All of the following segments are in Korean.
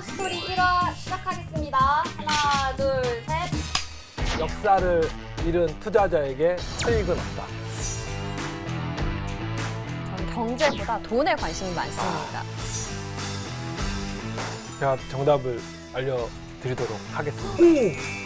스토리 1화 시작하겠습니다. 하나, 둘, 셋. 역사를 잃은 투자자에게 수익은 없다. 저는 경제보다 돈에 관심이 많습니다. 제가 정답을 알려드리도록 하겠습니다.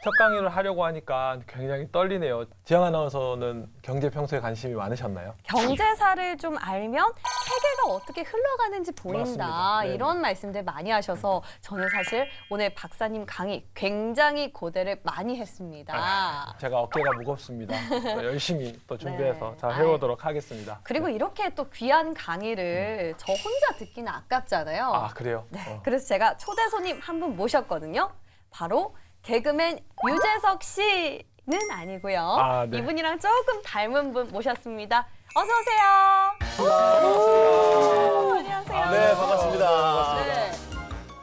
첫 강의를 하려고 하니까 굉장히 떨리네요. 지영 아나운서는 경제 평소에 관심이 많으셨나요? 경제사를 좀 알면 세계가 어떻게 흘러가는지 보인다. 맞습니다. 네. 이런 말씀들 많이 하셔서 저는 사실 오늘 박사님 강의 굉장히 고대를 많이 했습니다. 제가 어깨가 무겁습니다. 열심히 또 준비해서 네. 잘 해오도록 하겠습니다. 그리고 이렇게 또 귀한 강의를 저 혼자 듣기는 아깝잖아요. 아, 그래요? 네. 그래서 제가 초대 손님 한 분 모셨거든요. 바로 개그맨 유재석 씨는 아니고요. 아, 네. 이분이랑 조금 닮은 분 모셨습니다. 어서 오세요. 안녕하세요. 네, 반갑습니다. 네.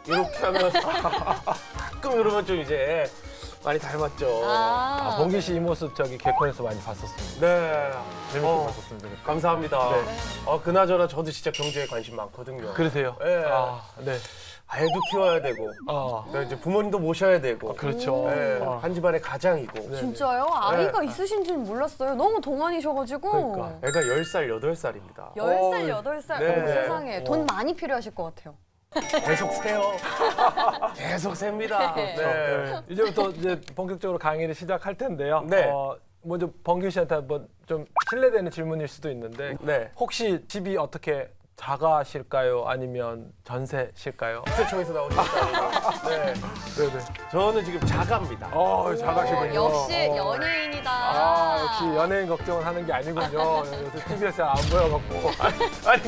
이렇게 하면 가끔 이러면 좀 이제 많이 닮았죠. 아, 봉기 씨 이 모습 저기 개콘에서 많이 봤었습니다. 네. 재밌게 봤었습니다. 감사합니다. 네. 그나저나 저도 진짜 경제에 관심 많거든요. 그러세요? 네. 아, 네. 애도 키워야 되고, 네, 이제 부모님도 모셔야 되고, 그렇죠. 네, 아. 한 집안의 가장이고. 네. 진짜요? 아이가 네. 있으신 줄 몰랐어요. 너무 동안이셔가지고. 그러니까. 애가 10살, 8살입니다. 10살, 8살. 네. 어머, 세상에. 돈 많이 필요하실 것 같아요. 계속 세요. 계속 셉니다. 네. 네. 이제부터 이제 본격적으로 강의를 시작할 텐데요. 네. 먼저 범규 씨한테 한번 좀 실례되는 질문일 수도 있는데 네. 혹시 집이 어떻게 자가실까요? 아니면 전세실까요? 국세청에서 나온 입장이에요. 네. 네네. 저는 지금 자가입니다. 자가시군요. 역시 연예인이다. 아, 역시 연예인 걱정은 하는 게 아니군요. 요새 TV에서 안 보여갖고. 아니,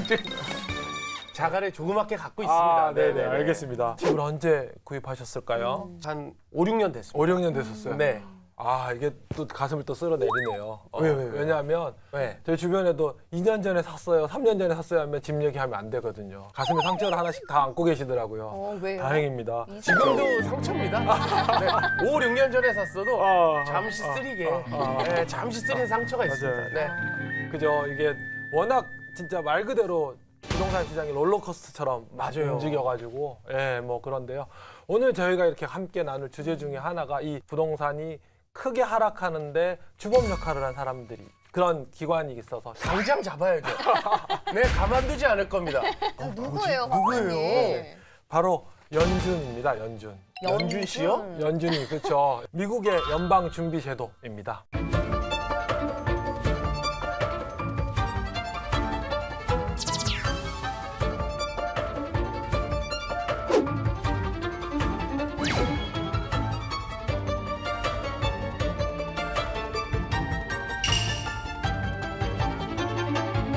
자가를 조그맣게 갖고 있습니다. 아, 네네, 네네네. 알겠습니다. 집을 언제 구입하셨을까요? 한 5, 6년 됐습니다. 5, 6년 됐었어요. 네. 아, 이게 또 가슴을 또 쓸어내리네요. 왜? 왜냐하면 네. 저희 주변에도 2년 전에 샀어요, 3년 전에 샀어요 하면 집 얘기하면 안 되거든요. 가슴에 상처를 하나씩 다 안고 계시더라고요. 왜요? 다행입니다. 지금도 상처입니다. 네. 5, 6년 전에 샀어도 잠시 아, 쓰리게 네, 잠시 쓰린 상처가 있습니다. 맞아요. 네. 그죠? 이게 워낙 진짜 말 그대로 부동산 시장이 롤러코스터처럼 막 맞아요. 움직여가지고 뭐 그런데요. 오늘 저희가 이렇게 함께 나눌 주제 중에 하나가 이 부동산이 크게 하락하는데 주범 역할을 한 사람들이 그런 기관이 있어서 당장 잡아야죠. 네, 가만두지 않을 겁니다. 누구예요, 누구예요? 박사님? 바로 연준입니다. 연준. 연준 씨요? 연준이 그렇죠. 미국의 연방준비제도입니다.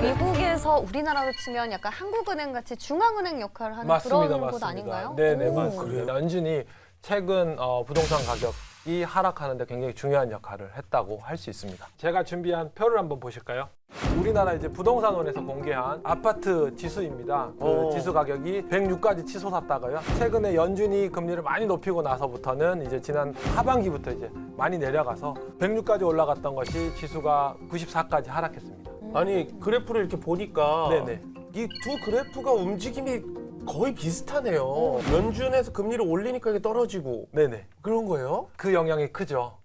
미국에서 우리나라로 치면 약간 한국은행 같이 중앙은행 역할을 하는 그런 곳 아닌가요? 네네, 오. 맞습니다. 연준이 최근 부동산 가격이 하락하는데 굉장히 중요한 역할을 했다고 할 수 있습니다. 제가 준비한 표를 한번 보실까요? 우리나라 이제 부동산원에서 공개한 아파트 지수입니다. 그 지수 가격이 106까지 치솟았다가요. 최근에 연준이 금리를 많이 높이고 나서부터는 이제 지난 하반기부터 이제 많이 내려가서 106까지 올라갔던 것이 지수가 94까지 하락했습니다. 아니, 그래프를 이렇게 보니까 네네. 이 두 그래프가 움직임이 거의 비슷하네요. 연준에서 금리를 올리니까 이게 떨어지고 네네. 그런 거예요? 그 영향이 크죠.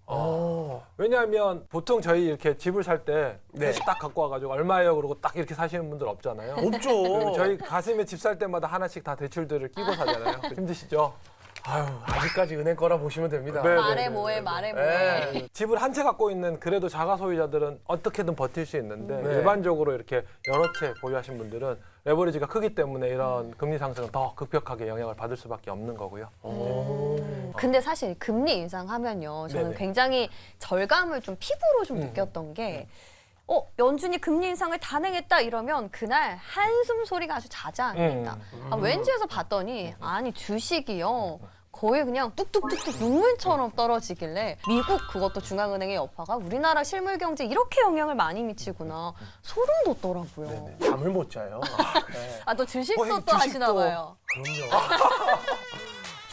왜냐하면 보통 저희 이렇게 집을 살 때 네. 캐시 딱 갖고 와가지고 얼마예요? 그러고 딱 이렇게 사시는 분들 없잖아요. 그리고 없죠. 저희 가슴에 집 살 때마다 하나씩 다 대출들을 끼고 사잖아요. 힘드시죠? 아유, 아직까지 은행 거라 보시면 됩니다. 네. 말해 뭐해, 말해 뭐해. 네. 집을 한 채 갖고 있는 그래도 자가 소유자들은 어떻게든 버틸 수 있는데 네. 일반적으로 이렇게 여러 채 보유하신 분들은 레버리지가 크기 때문에 이런 금리 상승은 더 급격하게 영향을 받을 수밖에 없는 거고요. 근데 사실 금리 인상하면요, 저는 네네. 굉장히 절감을 좀 피부로 좀 느꼈던 게, 연준이 금리 인상을 단행했다 이러면 그날 한숨 소리가 아주 자자합니다. 왠지 해서 봤더니 아니 주식이요. 거의 그냥 뚝뚝뚝뚝 눈물처럼 떨어지길래 미국 그것도 중앙은행의 여파가 우리나라 실물 경제에 이렇게 영향을 많이 미치구나 소름 돋더라고요. 잠을 못 자요. 네. 아 또 주식도 또 주식도. 하시나 봐요. 그럼요.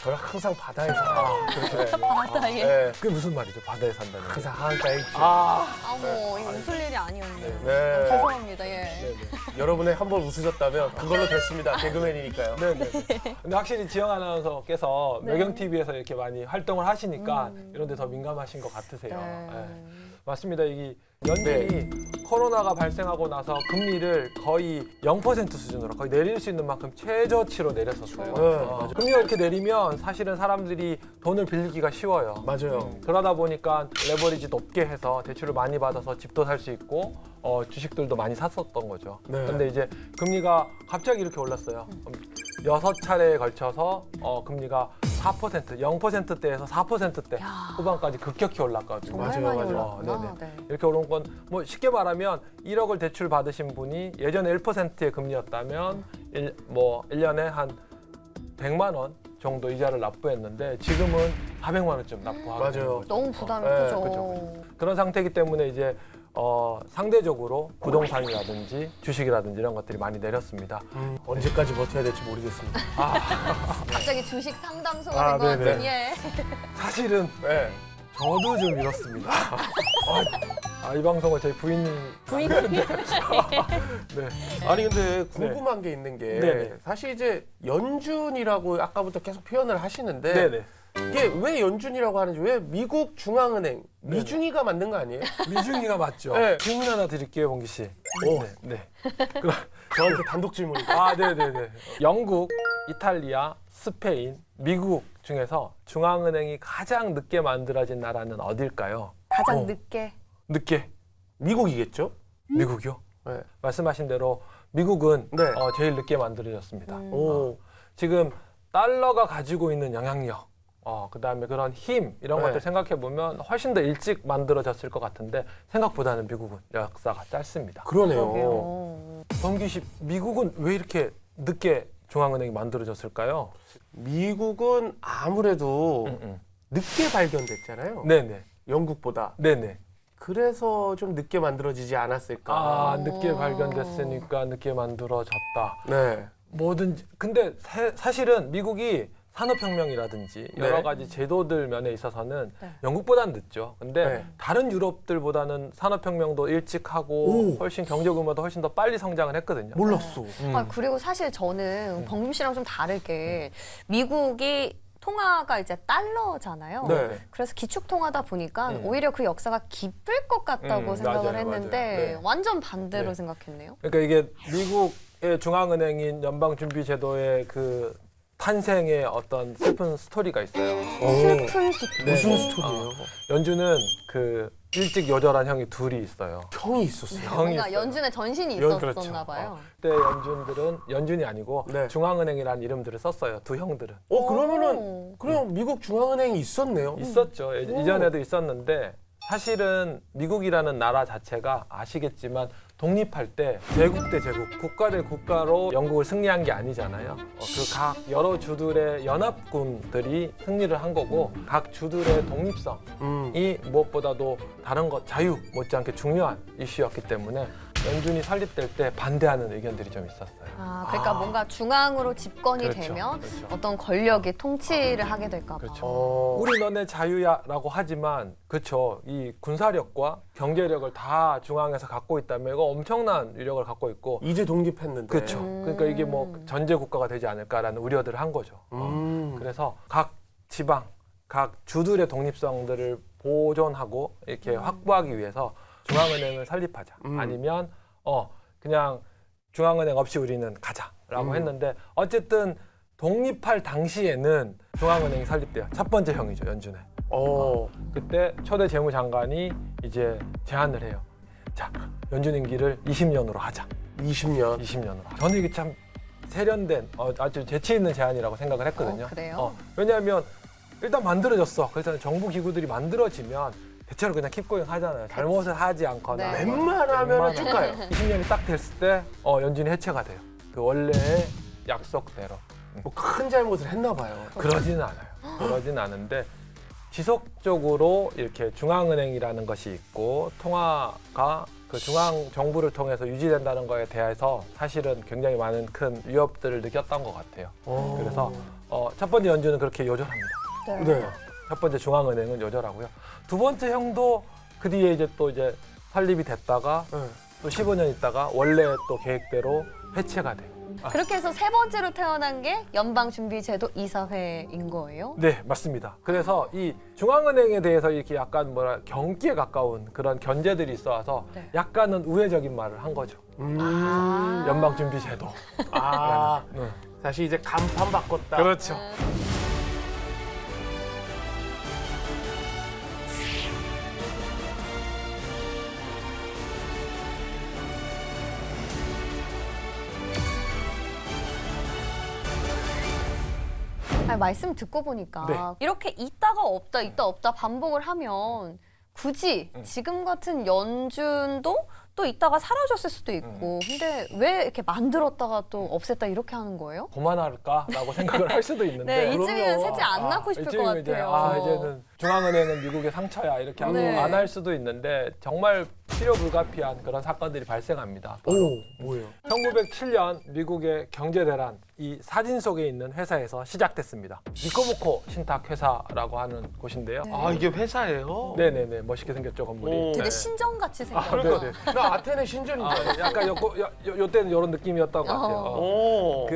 저는 항상 바다에 살아요. 그렇죠. 바다에. 네. 그게 무슨 말이죠? 바다에 산다는 게. 항상 한가에 있죠. 어머, 이거 웃을 일이 아니었네요. 네. 죄송합니다. 예. 네네. 여러분의 한 번 웃으셨다면 그걸로 됐습니다. 개그맨이니까요. 네네. 근데 확실히 지영 아나운서께서 네. 매경 TV에서 이렇게 많이 활동을 하시니까 이런 데 더 민감하신 것 같으세요. 네. 네. 맞습니다. 이 연준이 코로나가 발생하고 나서 금리를 거의 0% 수준으로 거의 내릴 수 있는 만큼 최저치로 내렸었어요. 네, 맞아요. 금리가 이렇게 내리면 사실은 사람들이 돈을 빌리기가 쉬워요. 맞아요. 그러다 보니까 레버리지 높게 해서 대출을 많이 받아서 집도 살 수 있고 주식들도 많이 샀었던 거죠. 네. 근데 이제 금리가 갑자기 이렇게 올랐어요. 6차례에 걸쳐서 금리가 4%, 0%대에서 4%대 야. 후반까지 급격히 올랐거든요. 정말 맞아요, 많이 맞아요. 올랐구나. 네네. 네. 이렇게 오른 건 뭐 쉽게 말하면 1억을 대출 받으신 분이 예전에 1%의 금리였다면 1년에 한 100만 원 정도 이자를 납부했는데 지금은 400만 원쯤 납부하고 맞아요. 있는 거죠. 너무 부담이 네, 크죠. 그죠, 그런 상태이기 때문에 이제 상대적으로 부동산이라든지 주식이라든지 이런 것들이 많이 내렸습니다. 언제까지 버텨야 될지 모르겠습니다. 갑자기 주식 상담소가 아, 된 것 같은 네네. 예. 사실은 네. 저도 좀 이렇습니다. 이 방송을 저희 부인이 네. 아니 근데 궁금한 게 있는 게 네네. 사실 이제 연준이라고 아까부터 계속 표현을 하시는데 네네. 이게 왜 연준이라고 하는지 왜 미국 중앙은행 미중이가 만든 거 아니에요? 미중이가 맞죠? 네. 질문 하나 드릴게요, 봉기 씨. 오. 네. 저한테 단독 질문이다. 네네네. 영국, 이탈리아, 스페인, 미국 중에서 중앙은행이 가장 늦게 만들어진 나라는 어딜까요? 가장 늦게. 늦게. 미국이겠죠? 미국이요? 네. 말씀하신 대로 미국은 네. 제일 늦게 만들어졌습니다. 오. 지금 달러가 가지고 있는 영향력, 그다음에 그런 힘 이런 네. 것들 생각해 보면 훨씬 더 일찍 만들어졌을 것 같은데 생각보다는 미국은 역사가 짧습니다. 그러네요. 그러게요. 범기 씨, 미국은 왜 이렇게 늦게 중앙은행이 만들어졌을까요? 미국은 아무래도 늦게 발견됐잖아요. 네네. 영국보다. 네네. 그래서 좀 늦게 만들어지지 않았을까. 늦게 발견됐으니까 늦게 만들어졌다. 네. 뭐든지 근데 사실은 미국이 산업혁명이라든지 여러 네. 가지 제도들 면에 있어서는 네. 영국보다는 늦죠. 근데 네. 다른 유럽들보다는 산업혁명도 일찍 하고 오. 훨씬 경제 규모도 훨씬 더 빨리 성장을 했거든요. 몰랐어. 그리고 사실 저는 범김 씨랑 좀 다르게 미국이 통화가 이제 달러잖아요. 네. 그래서 기축 통화다 보니까 음. 오히려 그 역사가 깊을 것 같다고 생각을 맞아요, 했는데 맞아요. 네. 완전 반대로 네. 생각했네요. 그러니까 이게 미국의 중앙은행인 연방준비제도의 그 탄생의 어떤 슬픈 스토리가 있어요. 슬픈 스토리. 네. 무슨 스토리예요? 연준은 그 일찍 요절한 형이 둘이 있어요. 형이 있었어요. 형이 뭔가 있어요. 연준에 전신이 그렇죠. 있었었나 봐요. 그때 연준들은 연준이 아니고 네. 중앙은행이라는 이름들을 썼어요. 두 형들은. 그러면은 그냥 미국 중앙은행이 있었네요. 있었죠. 이전에도 있었는데 사실은 미국이라는 나라 자체가 아시겠지만 독립할 때 제국 대 제국, 국가 대 국가로 영국을 승리한 게 아니잖아요. 그 각 여러 주들의 연합군들이 승리를 한 거고 각 주들의 독립성이 무엇보다도 다른 것 자유 못지않게 중요한 이슈였기 때문에 연준이 설립될 때 반대하는 의견들이 좀 있었어요. 그러니까 뭔가 중앙으로 집권이 그렇죠. 되면 그렇죠. 어떤 권력이 통치를 하게 될까 봐. 그렇죠. 우리 너네 자유야라고 하지만 그렇죠. 이 군사력과 경제력을 다 중앙에서 갖고 있다면 이거 엄청난 위력을 갖고 있고 이제 독립했는데. 그렇죠. 그러니까 이게 뭐 전제 국가가 되지 않을까라는 우려들을 한 거죠. 그래서 각 지방, 각 주들의 독립성들을 보존하고 이렇게 확보하기 위해서 중앙은행을 설립하자. 아니면 그냥 중앙은행 없이 우리는 가자라고 했는데 어쨌든 독립할 당시에는 중앙은행이 설립돼요. 첫 번째 형이죠, 연준에. 그때 초대 재무장관이 이제 제안을 해요. 자, 연준 임기를 20년으로 하자. 20년. 20년으로. 저는 이게 참 세련된 아주 재치 있는 제안이라고 생각을 했거든요. 그래요? 왜냐하면 일단 만들어졌어. 그래서 정부 기구들이 만들어지면 대체로 그냥 킵고잉 하잖아요. 잘못을 하지 않거나. 네. 웬만하면 축가요. 20년이 딱 됐을 때 연준이 해체가 돼요. 그 원래의 약속대로. 뭐 큰 잘못을 했나 봐요. 그러지는 않아요. 그러지는 않은데 지속적으로 이렇게 중앙은행이라는 것이 있고 통화가 그 중앙 정부를 통해서 유지된다는 거에 대해서 사실은 굉장히 많은 큰 위협들을 느꼈던 것 같아요. 그래서 첫 번째 연준은 그렇게 요절합니다. 네. 첫 번째 중앙은행은 요절하고요. 두 번째 형도 그 뒤에 이제 또 이제 설립이 됐다가 네. 또 15년 있다가 원래 또 계획대로 해체가 돼요. 그렇게 해서 세 번째로 태어난 게 연방준비제도 이사회인 거예요? 네, 맞습니다. 그래서 이 중앙은행에 대해서 이렇게 약간 경기에 가까운 그런 견제들이 있어서 네. 약간은 우회적인 말을 한 거죠. 아. 연방준비제도. 아, 네. 다시 이제 간판 바꿨다. 그렇죠. 아니, 말씀 듣고 보니까 네. 이렇게 있다가 없다, 있다 없다 반복을 하면 굳이 지금 같은 연준도 또 있다가 사라졌을 수도 있고 근데 왜 이렇게 만들었다가 또 없앴다 이렇게 하는 거예요? 그만할까라고 생각을 할 수도 있는데. 네, 이쯤이면 그럼요. 셋째 안 낳고 싶을 것 이쯤이면 이제, 같아요. 이제는 중앙은행은 미국의 상처야 이렇게 하고 네. 안 할 수도 있는데 정말 필요 불가피한 그런 사건들이 발생합니다. 오, 뭐예요? 1907년 미국의 경제 대란 이 사진 속에 있는 회사에서 시작됐습니다. 니코보코 신탁회사라고 하는 곳인데요. 네. 아, 이게 회사예요? 네네네 멋있게 생겼죠 건물이. 오. 되게 네. 신전같이 아, 생겼다. 네. 나 아테네 신전인데. 아, 약간 요 때는 이런 느낌이었던 것 같아요. 오.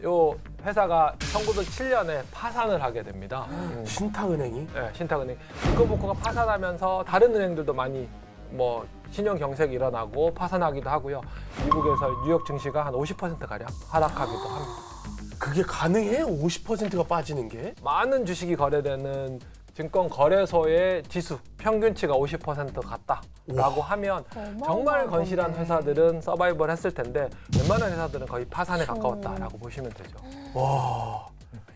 요 회사가 1907년에 파산을 하게 됩니다. 신탁은행이? 네, 신탁은행. 니코보코가 파산하면서 다른 은행들도 많이 뭐 신용 경색이 일어나고 파산하기도 하고요. 미국에서 뉴욕 증시가 한 50% 가량 하락하기도 합니다. 그게 가능해요? 50%가 빠지는 게? 많은 주식이 거래되는 증권 거래소의 지수 평균치가 50% 갔다라고 하면 정말 어마어마한 건실한 건데. 회사들은 서바이벌 했을 텐데 웬만한 회사들은 거의 파산에 그렇죠. 가까웠다라고 보시면 되죠. 와.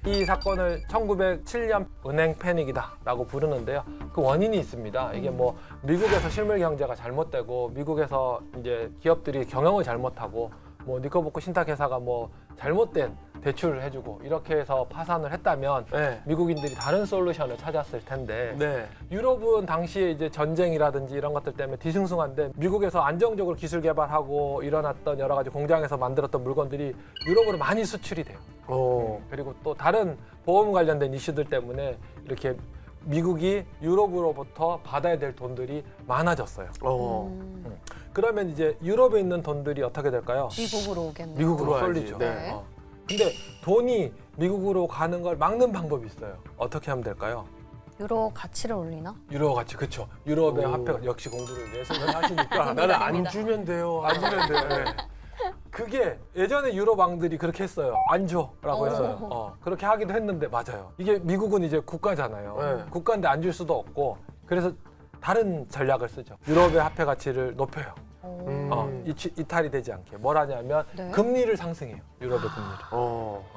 이 사건을 1907년 은행 패닉이다라고 부르는데요. 그 원인이 있습니다. 이게 뭐 미국에서 실물 경제가 잘못되고 미국에서 이제 기업들이 경영을 잘못하고 뭐 니코보코 신탁회사가 뭐 잘못된 대출을 해주고 이렇게 해서 파산을 했다면 네. 미국인들이 다른 솔루션을 찾았을 텐데 네. 유럽은 당시에 이제 전쟁이라든지 이런 것들 때문에 뒤숭숭한데 미국에서 안정적으로 기술 개발하고 일어났던 여러 가지 공장에서 만들었던 물건들이 유럽으로 많이 수출이 돼요. 그리고 또 다른 보험 관련된 이슈들 때문에 이렇게 미국이 유럽으로부터 받아야 될 돈들이 많아졌어요. 그러면 이제 유럽에 있는 돈들이 어떻게 될까요? 미국으로 오겠네요. 미국으로 들어와야지. 쏠리죠. 네. 근데 돈이 미국으로 가는 걸 막는 방법이 있어요. 어떻게 하면 될까요? 유로 가치를 올리나? 유로 같이 그렇죠. 유럽의 오. 화폐가 역시 공부를 예술을 하시니까 나는 안 됩니다. 주면 돼요. 안 주면 돼요. 네. 그게 예전에 유럽 왕들이 그렇게 했어요. 안 줘라고 했어요. 그렇게 하기도 했는데 맞아요. 이게 미국은 이제 국가잖아요. 네. 국가인데 안 줄 수도 없고 그래서 다른 전략을 쓰죠. 유럽의 화폐 가치를 높여요. 이탈이 되지 않게. 뭘 하냐면 네. 금리를 상승해요. 유럽의 금리를.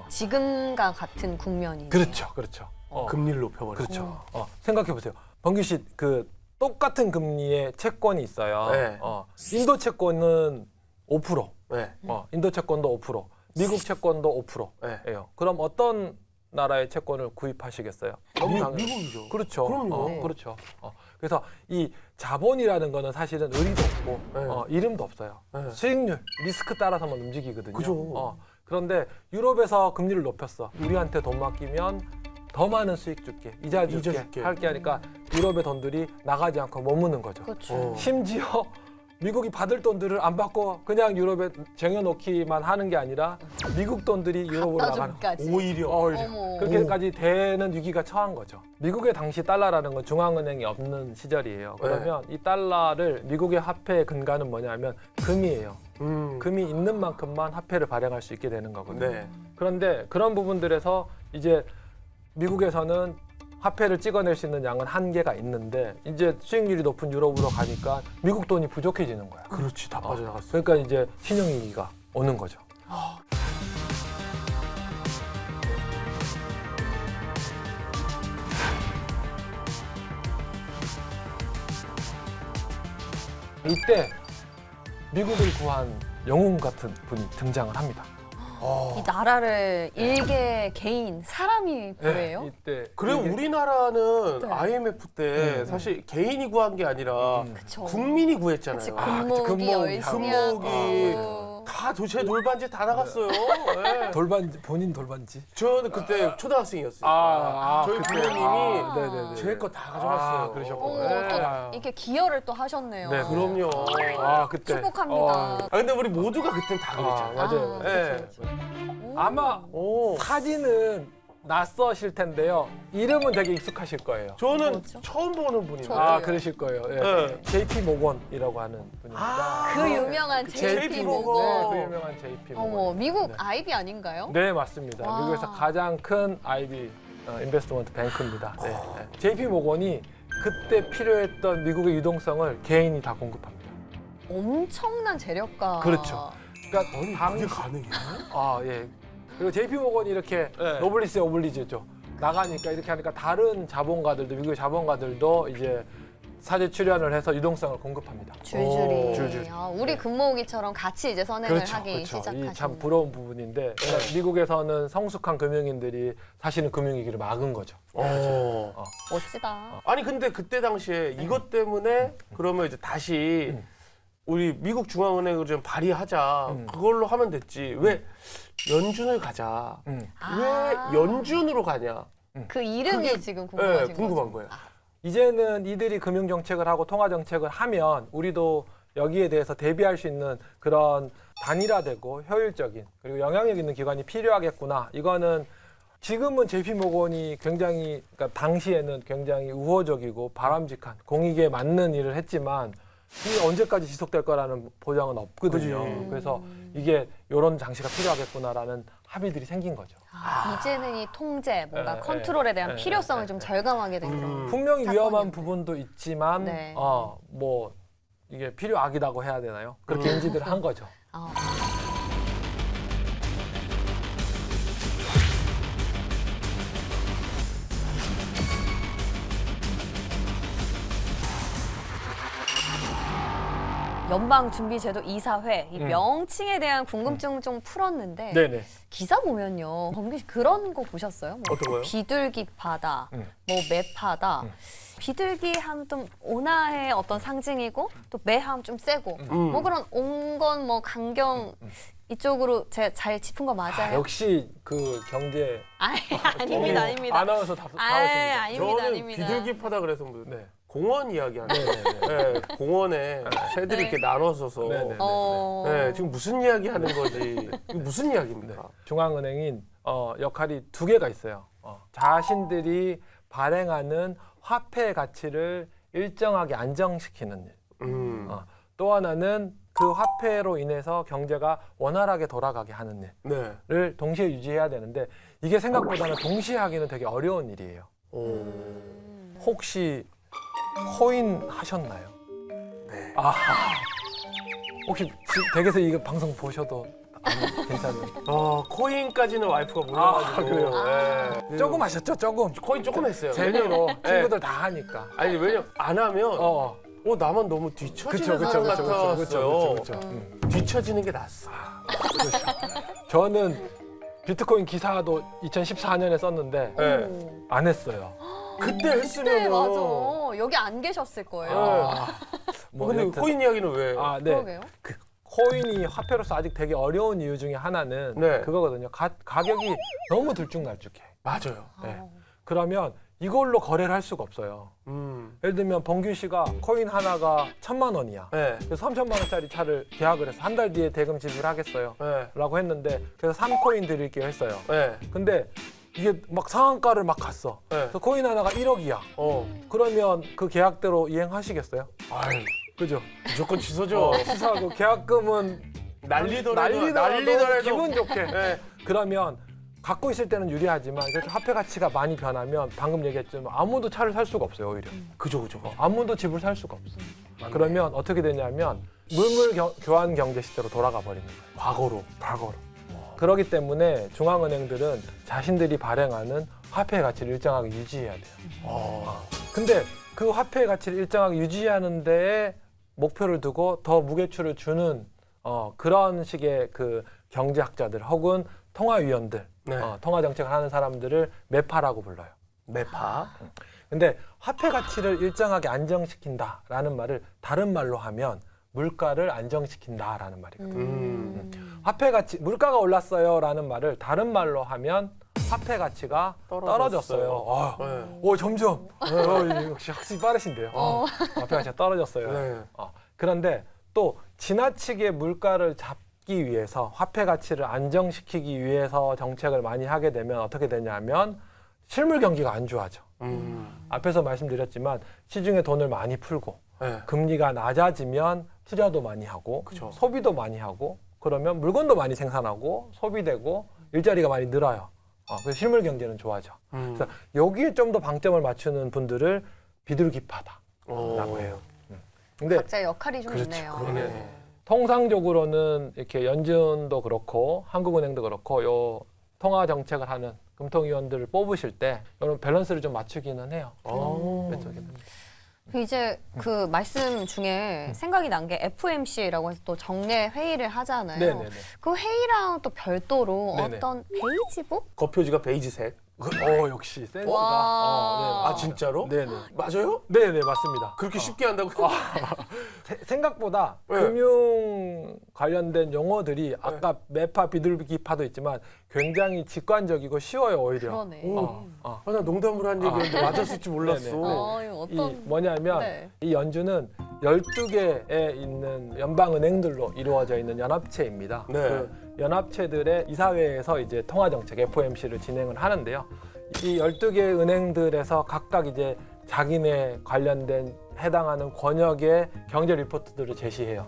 지금과 같은 국면이. 그렇죠. 그렇죠. 금리를 높여버려. 그렇죠. 생각해 보세요. 범규 씨, 그 똑같은 금리의 채권이 있어요. 네. 인도 채권은 5%, 네. 인도 채권도 5%, 미국 채권도 5%예요. 네. 그럼 어떤 나라의 채권을 구입하시겠어요? 너무 당연히. 미국이죠. 그렇죠. 그럼요. 네. 그렇죠. 그래서 이 자본이라는 거는 사실은 의리도 없고 네. 이름도 없어요. 네. 수익률, 리스크 따라서만 움직이거든요. 그죠. 그런데 유럽에서 금리를 높였어. 우리한테 돈 맡기면 더 많은 수익 줄게, 이자 줄게, 할게 하니까 유럽의 돈들이 나가지 않고 머무는 거죠. 그렇죠. 심지어 미국이 받을 돈들을 안 받고 그냥 유럽에 쟁여놓기만 하는 게 아니라 미국 돈들이 유럽으로 나가는 거예요. 주기까지. 오히려. 어머. 그렇게까지 되는 위기가 처한 거죠. 미국의 당시 달러라는 건 중앙은행이 없는 시절이에요. 그러면 이 달러를 미국의 화폐의 근간은 뭐냐면 금이에요. 금이 있는 만큼만 화폐를 발행할 수 있게 되는 거거든요. 네. 그런데 그런 부분들에서 이제 미국에서는 화폐를 찍어낼 수 있는 양은 한계가 있는데 이제 수익률이 높은 유럽으로 가니까 미국 돈이 부족해지는 거야. 그렇지. 다 빠져나갔어. 그러니까 이제 신용위기가 오는 거죠. 이때 미국을 구한 영웅 같은 분이 등장을 합니다. 이 나라를 일개 개인 사람이 구해요? 이때 그리고 이게- 우리나라는 네. IMF 때 사실 개인이 구한 게 아니라 그쵸. 국민이 그치, 구했잖아요. 금목이 금목이, 열심히 금목이. 하고. 다 도체 돌반지 다 나갔어요. 예. 돌반지 본인 돌반지. 저는 그때 초등학생이었으니까 저희 그때. 부모님이 네네네. 제 거 다 가져갔어요. 그러셨구나. 어머, 네. 또 이렇게 기여를 또 하셨네요. 네, 그럼요. 그때 축복합니다. 아 근데 우리 모두가 그땐 다 그랬잖아요. 맞아요. 아, 네. 그쵸, 그쵸. 오. 아마 오. 사진은 낯서실 텐데요. 이름은 되게 익숙하실 거예요. 저는 뭐죠? 처음 보는 분인데. 저도요. 그러실 거예요. 예. 네. JP 모건이라고 하는 분입니다. 그 유명한 JP JP 모건. 모건. 그 유명한 JP 모건. 어머, 미국 네. 아이비 아닌가요? 네, 맞습니다. 와. 미국에서 가장 큰 IB 인베스트먼트 뱅크입니다. 네. 네. JP 모건이 그때 필요했던 미국의 유동성을 개인이 다 공급합니다. 엄청난 재력가. 그렇죠. 그러니까 아니 당시 그게 가능해요? 예. 그리고 JP 모건이 이렇게 네. 노블리스 오블리주죠. 나가니까 이렇게 하니까 다른 자본가들도 미국의 자본가들도 이제 사제 출연을 해서 유동성을 공급합니다. 줄줄이. 줄줄이. 우리 금모으기처럼 같이 이제 선행을 하기 그렇죠. 시작하신. 이 참 부러운 부분인데 그러니까 미국에서는 성숙한 금융인들이 사실은 금융위기를 막은 거죠. 멋지다. 아니 근데 그때 당시에 이것 때문에 그러면 이제 다시 우리 미국 중앙은행을 좀 발의하자. 그걸로 하면 됐지. 왜 연준을 가자. 아. 왜 연준으로 가냐? 그 이름이 그게- 지금 네, 궁금하신 궁금한 거죠? 거예요. 이제는 이들이 금융 정책을 하고 통화 정책을 하면 우리도 여기에 대해서 대비할 수 있는 그런 단일화되고 효율적인 그리고 영향력 있는 기관이 필요하겠구나. 이거는 지금은 JP 모건이 굉장히 그러니까 당시에는 굉장히 우호적이고 바람직한 공익에 맞는 일을 했지만 이게 언제까지 지속될 거라는 보장은 없거든요. 그지. 그래서 이게 이런 장치가 필요하겠구나라는 합의들이 생긴 거죠. 이제는 이 통제, 뭔가 네, 컨트롤에 대한 네, 필요성을 네, 좀 네. 절감하게 된 그런. 분명히 위험한 사건이었네요. 부분도 있지만 네. 뭐 이게 필요악이라고 해야 되나요? 그렇게 인지를 한 거죠. 아. 연방준비제도 이사회 이 명칭에 대한 궁금증 좀 풀었는데 네네. 기사 보면요, 범규 씨 그런 거 보셨어요? 뭐 어떤 거요? 비둘기파다, 뭐 매파다. 비둘기 하면 좀 온화의 어떤 상징이고 또 매하면 좀 세고 뭐 그런 온건 뭐 강경 이쪽으로 제가 잘 짚은 거 맞아요? 역시 그 경제 아닙니다, 아닙니다. 아나운서 답 아닙니다, 답하십니다. 아닙니다. 저는 비둘기파다 그래서 뭐 네. 공원 이야기하는 네네네. 네, 공원에 새들이 이렇게 나눠서서 네네. 어... 네, 지금 무슨 이야기 하는 거지? 이거 무슨 이야기입니까? 중앙은행인 역할이 두 개가 있어요. 자신들이 발행하는 화폐 가치를 일정하게 안정시키는 일. 또 하나는 그 화폐로 인해서 경제가 원활하게 돌아가게 하는 네. 일을 동시에 유지해야 되는데 이게 생각보다는 동시에 하기는 되게 어려운 일이에요. 혹시 코인 하셨나요? 네. 혹시 댁에서 이거 방송 보셔도 괜찮은? 코인까지는 와이프가 몰라가지고. 그래요? 네. 조금 하셨죠? 조금. 코인 조금 했어요. 재미로 네. 친구들 다 하니까. 아니 왜냐 안 하면 나만 너무 뒤처지는 사람 같았어요. 뒤처지는 게 낫어. 저는 비트코인 기사도 2014년에 썼는데 네. 안 했어요. 그때 네, 했으면 맞아. 여기 안 계셨을 거예요. 뭐 근데 여튼- 코인 이야기는 왜? 네. 그러게요. 그 코인이 화폐로서 아직 되게 어려운 이유 중에 하나는 네. 그거거든요. 가격이 너무 들쭉날쭉해. 맞아요. 네. 그러면 이걸로 거래를 할 수가 없어요. 예를 들면 범규 씨가 코인 하나가 1,000만 원이야. 네. 그래서 3,000만 원짜리 차를 계약을 해서 한 달 뒤에 대금 지불하겠어요. 네. 라고 했는데 그래서 3코인 드릴게요 했어요. 네. 근데 이게 막 상한가를 막 갔어. 네. 그래서 코인 하나가 1억이야. 그러면 그 계약대로 이행하시겠어요? 아이, 그죠? 무조건 취소죠. 취소하고 계약금은 난리더라도 기분 좋게. 네. 그러면 갖고 있을 때는 유리하지만 그렇게 화폐 가치가 많이 변하면 방금 얘기했지만 아무도 차를 살 수가 없어요 오히려. 그죠. 아무도 집을 살 수가 없어. 그러면 어떻게 되냐면 물물 교환 경제 시대로 돌아가 버리는 거예요. 과거로. 그렇기 때문에 중앙은행들은 자신들이 발행하는 화폐 가치를 일정하게 유지해야 돼요. 근데 그 화폐 가치를 일정하게 유지하는 데에 목표를 두고 더 무게추를 주는 그런 식의 그 경제학자들 혹은 통화위원들, 네. 통화 정책을 하는 사람들을 매파라고 불러요. 매파. 근데 화폐 가치를 일정하게 안정시킨다라는 말을 다른 말로 하면 물가를 안정시킨다라는 말이거든요. 화폐 가치, 물가가 올랐어요라는 말을 다른 말로 하면 화폐 가치가 떨어졌어요. 네. 오, 점점. 역시 학습이 빠르신데요. 화폐 가치가 떨어졌어요. 네. 그런데 또 지나치게 물가를 잡기 위해서 화폐 가치를 안정시키기 위해서 정책을 많이 하게 되면 어떻게 되냐면 실물 경기가 안 좋아져. 앞에서 말씀드렸지만 시중에 돈을 많이 풀고 네. 금리가 낮아지면 투자도 많이 하고 그쵸. 소비도 많이 하고 그러면 물건도 많이 생산하고 소비되고 일자리가 많이 늘어요. 그래서 실물 경제는 좋아져. 그래서 여기에 좀 더 방점을 맞추는 분들을 비둘기파다라고 해요. 근데 각자의 역할이 좀 그렇죠. 있네요. 그러네. 통상적으로는 이렇게 연준도 그렇고 한국은행도 그렇고 요 통화 정책을 하는 금통위원들을 뽑으실 때 이런 밸런스를 좀 맞추기는 해요. 그쪽에는. 이제 그 말씀 중에 생각이 난 게 FOMC라고 해서 또 정례 회의를 하잖아요. 네네네. 그 회의랑 또 별도로 네네. 어떤 베이지북? 겉표지가 베이지색. 역시 센스가. 와. 아 진짜로? 네네. 맞아요? 네네 맞습니다. 그렇게 쉽게 한다고? 생각보다 네. 금융 관련된 용어들이 아까 매파 비둘기파도 있지만 굉장히 직관적이고 쉬워요 오히려. 그러네. 나 농담으로 한 얘기였는데 맞았을 줄 몰랐어. 네네. 이거 이 어떤 뭐냐면 네. 이 연준은 12개에 있는 연방은행들로 이루어져 있는 연합체입니다. 네. 그 연합체들의 이사회에서 이제 통화정책 FOMC를 진행을 하는데요. 이 12개 은행들에서 각각 이제 자기네 관련된 해당하는 권역의 경제 리포트들을 제시해요.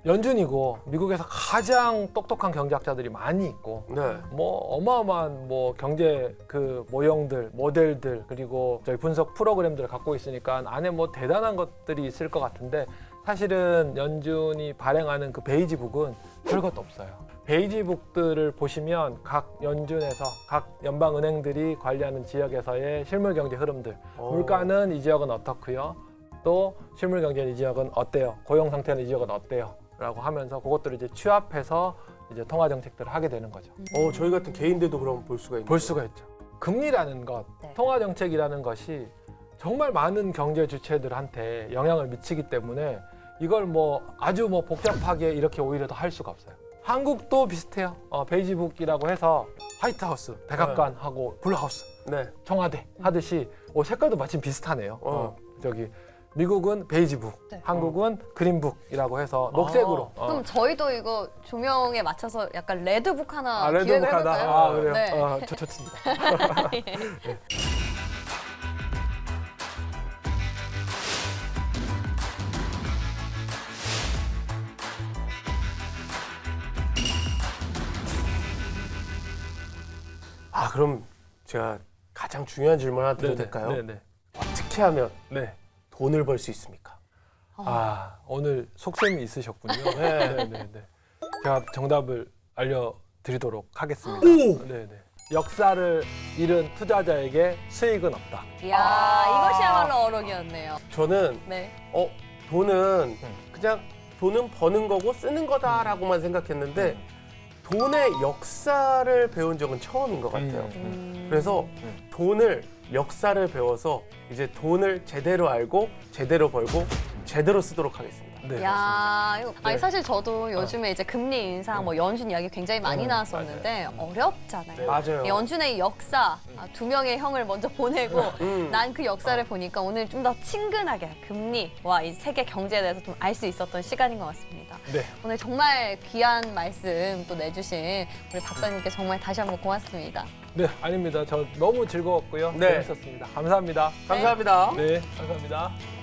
연준이고 미국에서 가장 똑똑한 경제학자들이 많이 있고 네. 뭐 어마어마한 뭐 경제 그 모형들, 모델들 그리고 저희 분석 프로그램들을 갖고 있으니까 안에 뭐 대단한 것들이 있을 것 같은데 사실은 연준이 발행하는 그 베이지북은 별것도 없어요. 베이지북들을 보시면 각 연준에서 각 연방은행들이 관리하는 지역에서의 실물 경제 흐름들, 물가는 이 지역은 어떻고요. 또 실물 경제는 이 지역은 어때요? 고용 상태는 이 지역은 어때요? 라고 하면서 그것들을 이제 취합해서 이제 통화 정책들을 하게 되는 거죠. 저희 같은 개인들도 그럼 볼 수가 있네요. 볼 수가 있죠. 금리라는 것, 네. 통화 정책이라는 것이 정말 많은 경제 주체들한테 영향을 미치기 때문에 이걸 뭐 아주 뭐 복잡하게 이렇게 오히려 더 할 수가 없어요. 한국도 비슷해요. 베이지북이라고 해서 화이트하우스, 백악관하고 블루하우스, 네. 청와대 하듯이 색깔도 마침 비슷하네요. 저기 미국은 베이지북, 네. 한국은 그린북이라고 해서 녹색으로. 그럼 저희도 이거 조명에 맞춰서 약간 레드북 하나 레드북 기획을 하나. 해볼까요? 그래요? 네. 좋습니다. 그럼 제가 가장 중요한 질문 하나 드려도 될까요? 네네. 어떻게 하면 네. 돈을 벌 수 있습니까? 오늘 속셈이 있으셨군요. 네네네. 제가 정답을 알려드리도록 하겠습니다. 네네. 역사를 잃은 투자자에게 수익은 없다. 이야, 이것이야말로 어록이었네요. 저는 네. 돈은 그냥 돈은 버는 거고 쓰는 거다라고만 생각했는데 돈의 역사를 배운 적은 처음인 것 같아요. 그래서 돈을 역사를 배워서 이제 돈을 제대로 알고 제대로 벌고 제대로 쓰도록 하겠습니다. 네. 야, 이거 네. 사실 저도 요즘에 이제 금리 인상, 뭐 연준 이야기 굉장히 많이 나왔었는데 어렵잖아요. 맞아요. 연준의 역사, 두 명의 형을 먼저 보내고 난 그 역사를 보니까 오늘 좀 더 친근하게 금리와 이 세계 경제에 대해서 좀 알 수 있었던 시간인 것 같습니다. 네. 오늘 정말 귀한 말씀 또 내주신 우리 박사님께 정말 다시 한번 고맙습니다. 네, 아닙니다. 저 너무 즐거웠고요. 네. 재밌었습니다. 감사합니다. 감사합니다. 네, 감사합니다.